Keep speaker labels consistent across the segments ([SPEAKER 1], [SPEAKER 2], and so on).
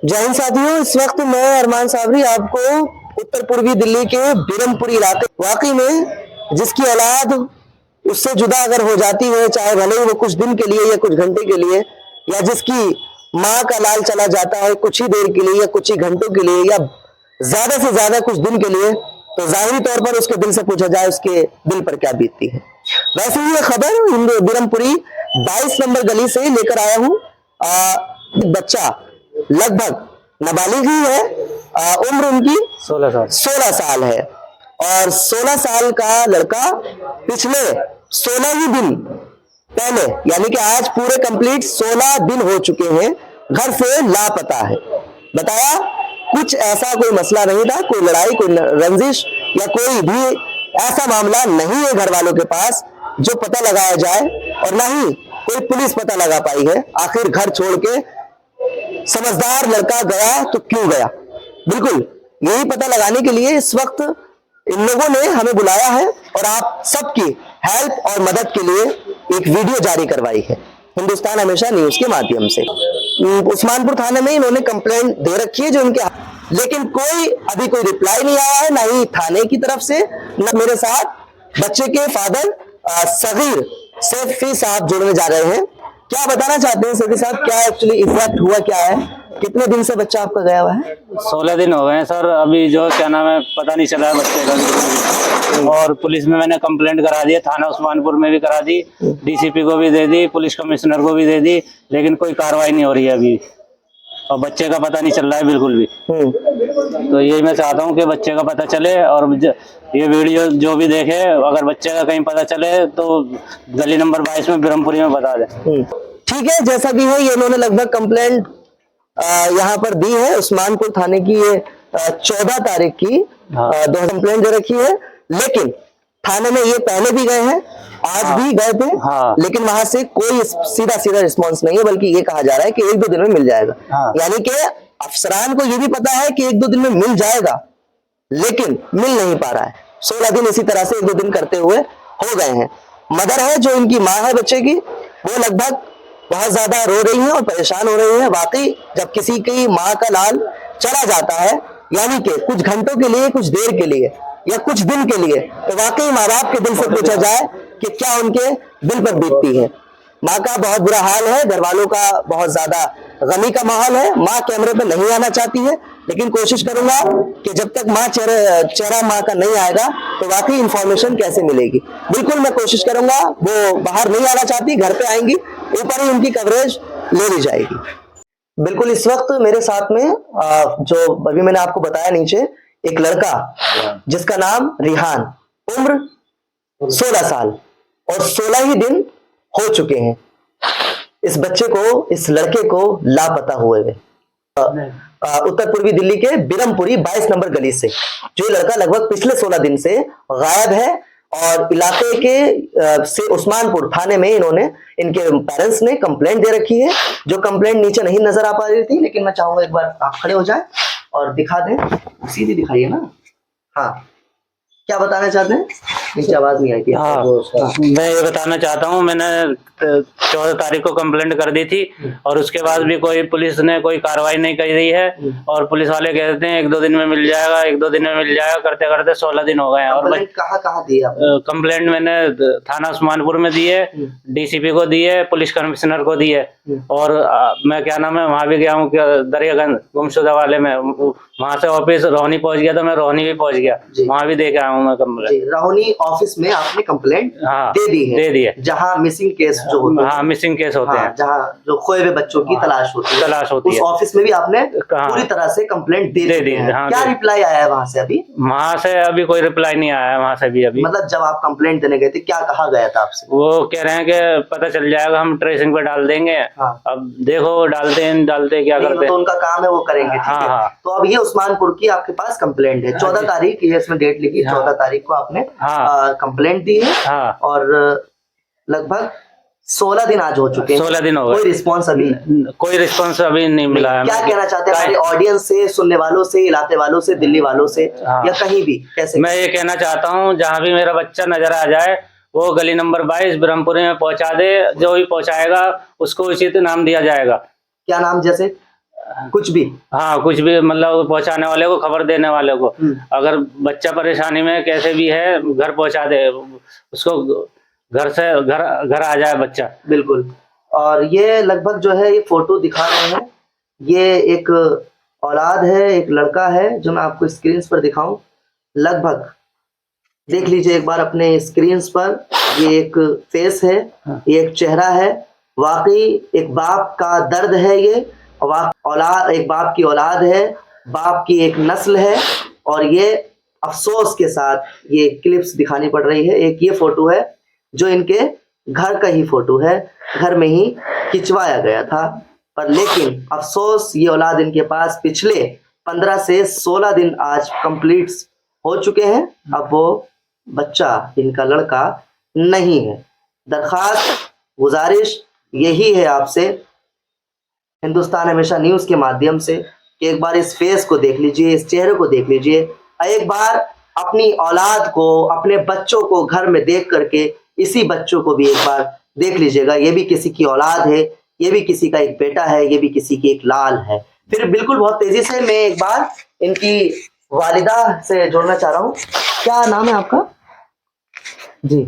[SPEAKER 1] जय हिंद साथियों, इस वक्त मैं अरमान साबरी आपको उत्तर पूर्वी दिल्ली के बिरमपुरी इलाके वाकई में जिसकी औलाद उससे जुदा अगर हो जाती है, चाहे भले ही वो कुछ दिन के लिए या कुछ घंटे के लिए, या जिसकी माँ का लाल चला जाता है कुछ ही देर के लिए या कुछ ही घंटों के लिए या ज्यादा से ज्यादा कुछ दिन के लिए, तो जाहिरी तौर पर उसके दिल से पूछा जाए उसके दिल पर क्या बीतती है। वैसे ही ये खबर बिरमपुरी 22 नंबर गली से लेकर आया हूँ। बच्चा लगभग नाबालिग ही है, उम्र उनकी 16 साल है और 16 साल का लड़का पिछले 16 ही दिन पहले, यानी कि आज पूरे कंप्लीट 16 दिन हो चुके हैं, घर से लापता है। बताया कुछ ऐसा कोई मसला नहीं था, कोई लड़ाई, कोई रंजिश या कोई भी ऐसा मामला नहीं है घर वालों के पास जो पता लगाया जाए, और ना ही कोई पुलिस पता लगा पाई है। आखिर घर छोड़ के समझदार लड़का गया तो क्यों गया, बिल्कुल यही पता लगाने के लिए इस वक्त इन लोगों ने हमें बुलाया है और आप सबकी हेल्प और मदद के लिए एक वीडियो जारी करवाई है हिंदुस्तान हमेशा न्यूज के माध्यम से। उस्मानपुर थाने में इन्होंने कंप्लेंट दे रखी है जो इनके, लेकिन अभी कोई रिप्लाई नहीं आया है, ना ही थाने की तरफ से, ना मेरे साथ बच्चे के फादर सगीर सैफी साहब जुड़ने जा रहे हैं। क्या बताना चाहते हैं सैफी साहब, क्या एक्चुअली इफेक्ट हुआ, क्या है, कितने दिन से बच्चा आपका गया हुआ है?
[SPEAKER 2] 16 दिन हो गए हैं सर। अभी जो क्या नाम है पता नहीं चला है बच्चे का, और पुलिस में मैंने कंप्लेंट करा दी है, थाना उस्मानपुर में भी करा दी, डीसीपी को भी दे दी, पुलिस कमिश्नर को भी दे दी, लेकिन कोई कार्रवाई नहीं हो रही है अभी, और बच्चे का पता नहीं चल रहा है बिल्कुल भी। तो यही मैं चाहता हूँ कि बच्चे का पता चले, और ये वीडियो जो भी देखे अगर बच्चे का कहीं पता चले तो गली नंबर 22 में बिरमपुरी में बता दे।
[SPEAKER 1] ठीक है, जैसा भी है ये इन्होंने लगभग कंप्लेंट यहाँ पर दी है उस्मानपुर थाने की। ये 14 तारीख की दो कंप्लेंट दे रखी है, लेकिन थाने में ये पहले भी गए हैं, आज भी गए थे, लेकिन वहां से कोई सीधा रिस्पांस नहीं है, बल्कि ये कहा जा रहा है कि 1-2 दिन में मिल जाएगा। यानी कि अफसरान को ये भी पता है कि 1-2 दिन में मिल जाएगा, लेकिन मिल नहीं पा रहा है। 16 दिन इसी तरह से 1-2 दिन करते हुए हो गए हैं। मदर है जो इनकी माँ है बच्चे की, वो लगभग बहुत ज्यादा रो रही है और परेशान हो रही है। वाकई जब किसी की माँ का लाल चला जाता है, यानी कि कुछ घंटों के लिए, कुछ देर के लिए या कुछ दिन के लिए, तो वाकई माँ बाप के दिल से पूछा जाए कि क्या उनके दिल पर बीतती है। माँ का बहुत बुरा हाल है, घर वालों का बहुत ज्यादा गमी का माहौल है। माँ कैमरे पे नहीं आना चाहती है, लेकिन कोशिश करूंगा कि जब तक माँ चेहरा माँ का नहीं आएगा तो वाकई इंफॉर्मेशन कैसे मिलेगी। बिल्कुल मैं कोशिश करूंगा, वो बाहर नहीं आना चाहती, घर पे आएंगी, ऊपर ही उनकी कवरेज ले ली जाएगी। बिल्कुल इस वक्त मेरे साथ में जो अभी मैंने आपको बताया नीचे, एक लड़का जिसका नाम रिहान, उम्र 16 साल और 16 ही दिन हो चुके हैं इस बच्चे को, इस लड़के को लापता हुए उत्तर पूर्वी दिल्ली के बिरमपुरी 22 नंबर गली से जो लड़का लगभग पिछले 16 दिन से गायब है। और इलाके के से उस्मानपुर थाने में इनके पेरेंट्स ने कंप्लेंट दे रखी है, जो कंप्लेंट नीचे नहीं नजर आ पा रही थी, लेकिन मैं चाहूंगा एक बार आप खड़े हो जाए और दिखा दें, सीधी दिखाइए ना। हाँ, क्या बताना चाहते हैं? नीचे आवाज नहीं आई थी।
[SPEAKER 2] हाँ, मैं ये बताना चाहता हूँ, मैंने 14 तारीख को कंप्लेंट कर दी थी और उसके बाद भी पुलिस ने कोई कार्रवाई नहीं कर रही है, और पुलिस वाले कहते हैं 1-2 दिन में मिल जाएगा, 1-2 दिन में मिल जाएगा, करते करते 16 दिन हो गए हैं। और
[SPEAKER 1] कहाँ दी आपने
[SPEAKER 2] कंप्लेंट? मैंने थाना उस्मानपुर में दी है, डीसीपी को दी है, पुलिस कमिश्नर को दी है, और मैं क्या नाम है वहां भी गया हूँ दरियागंज गुमशुदा वाले में, वहां से ऑफिस रोहनी पहुंच गया, तो मैं रोहनी भी पहुंच गया, वहां भी दे के आया हूँ मैं कंप्लेंट।
[SPEAKER 1] रोहनी ऑफिस में आपने कंप्लेंट दे दी है, जहाँ मिसिंग केस जो होते हैं,
[SPEAKER 2] हाँ मिसिंग केस होते हैं,
[SPEAKER 1] जहाँ जो खोए हुए बच्चों की तलाश होती है, उस ऑफिस में भी आपने पूरी तरह से कंप्लेंट दे दी है। क्या रिप्लाई आया है वहां से?
[SPEAKER 2] वहां से अभी कोई रिप्लाई नहीं आया है वहां से भी अभी।
[SPEAKER 1] मतलब जब आप कंप्लेंट देने गए थे क्या कहा गया था आपसे?
[SPEAKER 2] वो कह रहे हैं कि पता चल जाएगा, हम ट्रेसिंग पे डाल देंगे। अब देखो डालते क्या करते हैं,
[SPEAKER 1] तो उनका काम है, वो करेंगे। हाँ। तो अब ये उस्मानपुर की आपके पास कंप्लेंट है, 14 तारीख, ये इसमें डेट लिखी, 14 तारीख को आपने कंप्लेंट दी है, और लगभग 16 दिन आज हो चुके हैं।
[SPEAKER 2] 16 दिन हो गए, कोई रिस्पांस अभी नहीं मिला है।
[SPEAKER 1] क्या कहना चाहते हैं हमारे ऑडियंस से, सुनने वालों से, इलाके वालों से, दिल्ली वालों से, या कहीं भी? कैसे
[SPEAKER 2] मैं ये कहना चाहता हूँ, जहाँ भी मेरा बच्चा नजर आ जाए वो गली नंबर 22 बिरमपुरी में पहुंचा दे, जो भी पहुंचाएगा उसको उचित नाम दिया जाएगा।
[SPEAKER 1] क्या नाम? जैसे कुछ भी?
[SPEAKER 2] हाँ, कुछ भी, मतलब पहुंचाने वाले को, खबर देने वाले को, अगर बच्चा परेशानी में कैसे भी है, घर पहुंचा दे उसको, घर से घर आ जाए बच्चा।
[SPEAKER 1] बिल्कुल। और ये लगभग जो है ये फोटो दिखा रहे हैं, ये एक औलाद है, एक लड़का है, जो मैं आपको स्क्रीन पर दिखाऊं। लगभग देख लीजिए एक बार अपने स्क्रीन पर, ये एक फेस है, ये एक चेहरा है। वाकई एक बाप का दर्द है ये, औलाद, एक बाप की औलाद है, बाप की एक नस्ल है। और ये अफसोस के साथ ये क्लिप्स दिखानी पड़ रही है। एक ये फोटो है जो इनके घर का ही फोटो है, घर में ही खिंचवाया गया था। पर लेकिन अफसोस ये औलाद इनके पास पिछले 15 से 16 दिन आज कंप्लीट हो चुके हैं। अब वो बच्चा, इनका लड़का नहीं है। दरखास्त, गुजारिश यही है आपसे, हिंदुस्तान हमेशा न्यूज़ के माध्यम से, कि एक बार इस फेस को देख लीजिए, इस चेहरे को देख लीजिए, एक बार अपनी औलाद को, अपने बच्चों को घर में देख करके इसी बच्चों को भी एक बार देख लीजिएगा। ये भी किसी की औलाद है, ये भी किसी का एक बेटा है, ये भी किसी की एक लाल है। फिर बिल्कुल बहुत तेजी से मैं एक बार इनकी वालिदा से जोड़ना चाह रहा हूँ। क्या नाम है आपका? जी,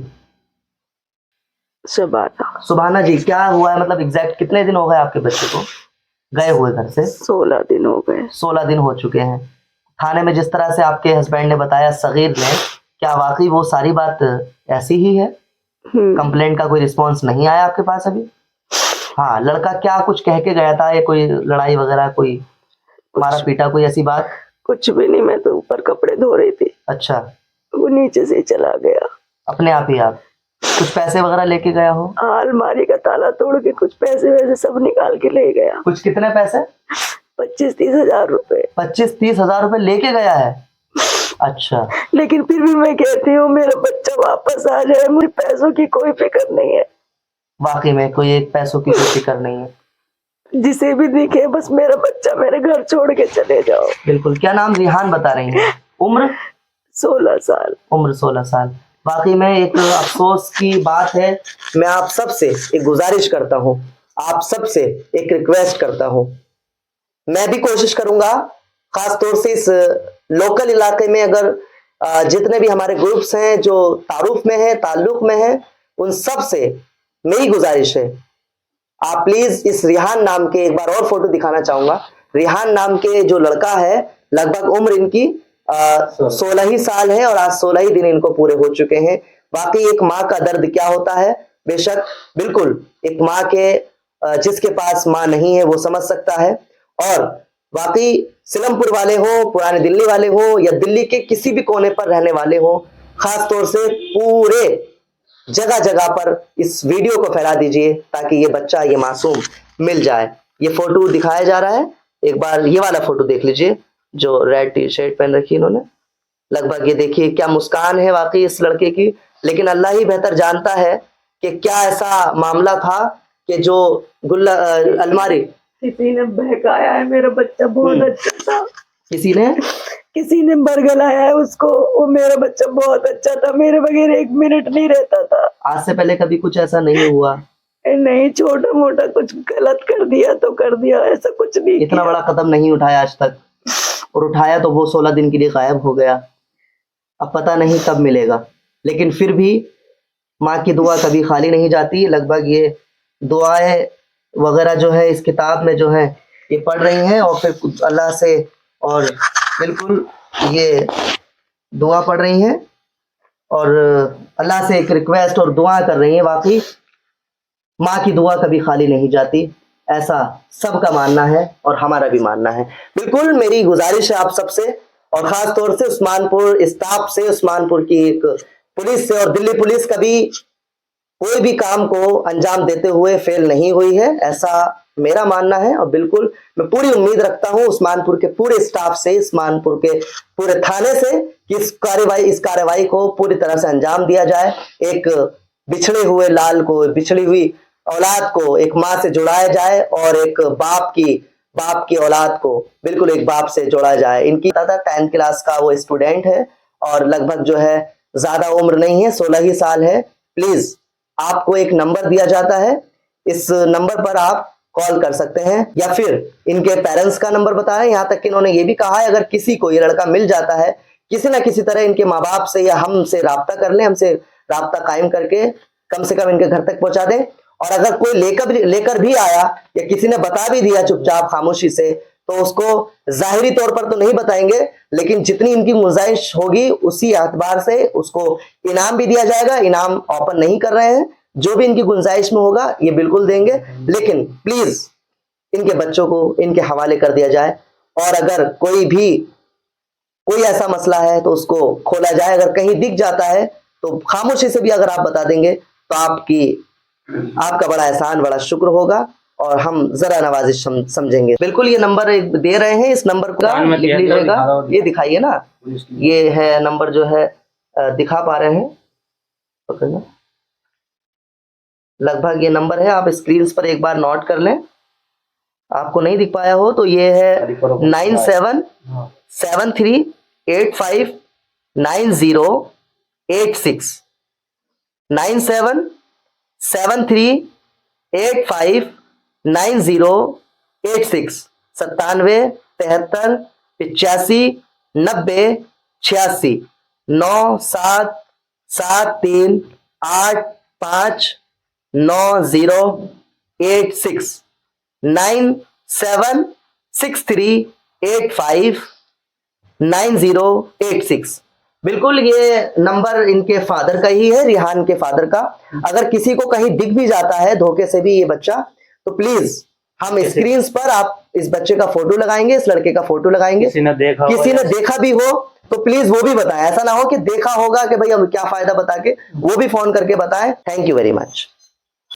[SPEAKER 3] सुबाना।
[SPEAKER 1] सुभाना जी, क्या हुआ है, मतलब एग्जैक्ट कितने दिन हो गए आपके बच्चे को गए हुए घर से?
[SPEAKER 3] 16 दिन हो गए।
[SPEAKER 1] 16 दिन हो चुके हैं। थाने में जिस तरह से आपके हस्बैंड ने बताया, सगीर ने, क्या वाकई वो सारी बात ऐसी ही है? कंप्लेंट का कोई रिस्पांस नहीं आया आपके पास अभी? हाँ, लड़का क्या कुछ कह के गया था, या कोई लड़ाई वगैरह, कोई मारा पीटा, कोई ऐसी बात?
[SPEAKER 3] कुछ भी नहीं, मैं तो ऊपर कपड़े धो रही थी।
[SPEAKER 1] अच्छा,
[SPEAKER 3] वो नीचे से चला गया
[SPEAKER 1] अपने आप ही? आप कुछ पैसे वगैरह लेके गया हो?
[SPEAKER 3] अलमारी का ताला तोड़ के कुछ पैसे वैसे सब निकाल के ले गया।
[SPEAKER 1] कुछ कितने पैसे?
[SPEAKER 3] 25-30 हजार रुपए।
[SPEAKER 1] 25-30 हजार रुपए लेके गया है? अच्छा,
[SPEAKER 3] लेकिन फिर भी मैं कहती हूँ मेरा बच्चा वापस आ जाए, मुझे पैसों की कोई फिक्र नहीं है।
[SPEAKER 1] वाकई में कोई एक पैसों की कोई फिक्र नहीं है।
[SPEAKER 3] जिसे भी दिखे बस मेरा बच्चा मेरे घर छोड़ के चले जाओ।
[SPEAKER 1] बिल्कुल। क्या नाम? रिहान बता रही हैं। उम्र?
[SPEAKER 3] 16 साल।
[SPEAKER 1] उम्र 16 साल। वाकई में एक अफसोस की बात है। मैं आप सबसे एक गुजारिश करता हूँ, आप सबसे एक रिक्वेस्ट करता हूँ, मैं भी कोशिश करूंगा, खास तौर से इस लोकल इलाके में अगर जितने भी हमारे ग्रुप्स हैं जो तारुफ में है, ताल्लुक में है, उन सब से मेरी गुजारिश है, आप प्लीज इस रिहान नाम के, एक बार और फोटो दिखाना चाहूंगा, रिहान नाम के जो लड़का है, लगभग उम्र इनकी 16 ही साल है और आज 16 ही दिन इनको पूरे हो चुके हैं। वाकई एक माँ का दर्द क्या होता है, बेशक बिल्कुल एक माँ के जिसके पास माँ नहीं है वो समझ सकता है। और वाकई सिलमपुर वाले हो, पुराने दिल्ली वाले हो, या दिल्ली के किसी भी कोने पर रहने वाले हो, खास तौर से पूरे जगह जगह पर इस वीडियो को फैला दीजिए ताकि ये बच्चा, ये मासूम मिल जाए। ये फोटो दिखाया जा रहा है, एक बार ये वाला फोटो देख लीजिए जो रेड टी शर्ट पहन रखी इन्होंने। लगभग ये देखिए क्या मुस्कान है वाकई इस लड़के की। लेकिन अल्लाह ही बेहतर जानता है कि क्या ऐसा मामला था कि जो गुल्ला अलमारी,
[SPEAKER 3] किसी ने बहकाया है, मेरा बच्चा बहुत अच्छा था।
[SPEAKER 1] किसी ने
[SPEAKER 3] बरगलाया है उसको। वो मेरा बच्चा बहुत अच्छा था, मेरे बगैर 1 मिनट नहीं रहता था।
[SPEAKER 1] आज से पहले कभी कुछ ऐसा नहीं हुआ?
[SPEAKER 3] नहीं, छोटा मोटा कुछ गलत कर दिया तो कर दिया, ऐसा कुछ नहीं।
[SPEAKER 1] इतना बड़ा कदम नहीं उठाया आज तक, और उठाया तो वो 16 दिन के लिए गायब हो गया। अब पता नहीं कब मिलेगा, लेकिन फिर भी माँ की दुआ कभी खाली नहीं जाती। लगभग ये दुआएं वगैरह जो है इस किताब में जो है ये पढ़ रही हैं, और फिर अल्लाह से और बिल्कुल ये दुआ पढ़ रही हैं और अल्लाह से एक रिक्वेस्ट और दुआ कर रही हैं। वाकई माँ की दुआ कभी खाली नहीं जाती, ऐसा सबका मानना है और हमारा भी मानना है। बिल्कुल मेरी गुजारिश है आप सबसे, और खास तौर से उस्मानपुर स्टाफ से, उस्मानपुर की एक पुलिस से, और दिल्ली पुलिस कभी कोई भी काम को अंजाम देते हुए फेल नहीं हुई है, ऐसा मेरा मानना है। और बिल्कुल मैं पूरी उम्मीद रखता हूं उस्मानपुर के पूरे स्टाफ से, उस्मानपुर के पूरे थाने से, कि इस कार्रवाई को पूरी तरह से अंजाम दिया जाए। एक बिछड़े हुए लाल को, बिछड़ी हुई औलाद को एक माँ से जुड़ाया जाए, और एक बाप की औलाद को बिल्कुल एक बाप से जोड़ा जाए। इनकी 10th क्लास का वो स्टूडेंट है, और लगभग जो है ज्यादा उम्र नहीं है, 16 ही साल है। प्लीज आपको एक नंबर दिया जाता है, इस नंबर पर आप कॉल कर सकते हैं, या फिर इनके पेरेंट्स का नंबर बताएं। यहाँ तक कि इन्होंने ये भी कहा है अगर किसी को ये लड़का मिल जाता है, किसी ना किसी तरह इनके माँ बाप से या हमसे राब्ता कर ले, हमसे राब्ता कायम करके कम से कम इनके घर तक पहुंचा दें। और अगर कोई लेकर भी आया या किसी ने बता भी दिया चुपचाप खामोशी से, तो उसको जाहिरी तौर पर तो नहीं बताएंगे, लेकिन जितनी इनकी गुंजाइश होगी उसी एतबार से उसको इनाम भी दिया जाएगा। इनाम ओपन नहीं कर रहे हैं, जो भी इनकी गुंजाइश में होगा ये बिल्कुल देंगे, लेकिन प्लीज इनके बच्चों को इनके हवाले कर दिया जाए। और अगर कोई ऐसा मसला है तो उसको खोला जाए। अगर कहीं दिख जाता है तो खामोशी से भी अगर आप बता देंगे तो आपका बड़ा एहसान, बड़ा शुक्र होगा और हम जरा नवाजिश समझेंगे। बिल्कुल ये नंबर दे रहे हैं, इस नंबर को लिख लीजिएगा। ये दिखाइए ना, ये है नंबर जो है दिखा पा रहे हैं, पकड़ना, लगभग ये नंबर है। आप स्क्रीन पर एक बार नोट कर लें, आपको नहीं दिख पाया हो तो ये है 9773859086 9773859086 9773859086 9773859086 9763859086। बिल्कुल ये नंबर इनके फादर का ही है, रिहान के फादर का। अगर किसी को कहीं दिख भी जाता है धोखे से भी ये बच्चा, तो प्लीज हम स्क्रीन पर आप इस बच्चे का फोटो लगाएंगे, इस लड़के का फोटो लगाएंगे। किसी ने देखा भी हो तो प्लीज वो भी बताएं। ऐसा ना हो कि देखा होगा कि भाई हम क्या फायदा बता के, वो भी फोन करके बताएं। Thank you very much.